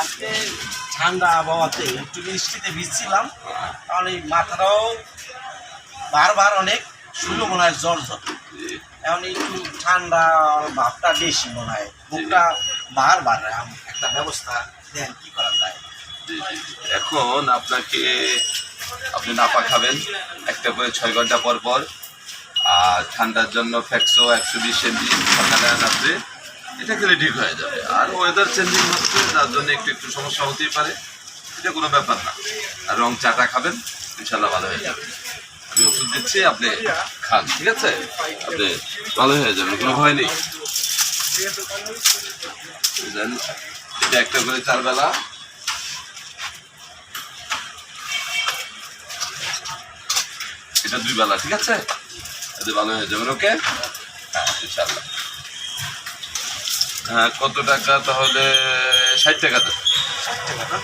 আজকে ঠান্ডা আবহাওয়াতে একটু বৃষ্টিতে ভিজছিলাম, কারণ এই মাথাটাও বারবার অনেক শুরু মনে হয় জ্বর জ্বর। এখন একটু ঠান্ডা ভাবটা বেশি মনে হয়, বুকটা বারবার একটা ব্যবস্থা দেন, কি করা যায়? এখন আপনি নাপা খাবেন একটা করে 6 ঘন্টা পর পর। আর ঠান্ডার জন্য ফ্যাক্সো 120 mg সকালে আর রাত্রে, এটা খেলে ঠিক হয়ে যাবে। আর ওয়েদার চেঞ্জিং হচ্ছে, যার জন্য একটু সমস্যা হতেই পারে, এটা কোনো ব্যাপার না। আর রং চাটা খাবেন, ইনশাল্লাহ ভালো হয়ে যাবে। আমি ওষুধ দিচ্ছি, আপনি খান, ঠিক আছে? আপনি ভালো হয়ে যাবেন, কোনো ভয় নেই। এটা একটা করে 4 বেলা, এটা 2 বেলা, ঠিক আছে? এতে ভালো হয়ে যাবেন। ওকে, হ্যাঁ ইনশাল্লাহ। হ্যাঁ, কত টাকা তাহলে? 60 টাকা দেন। 60 টাকা?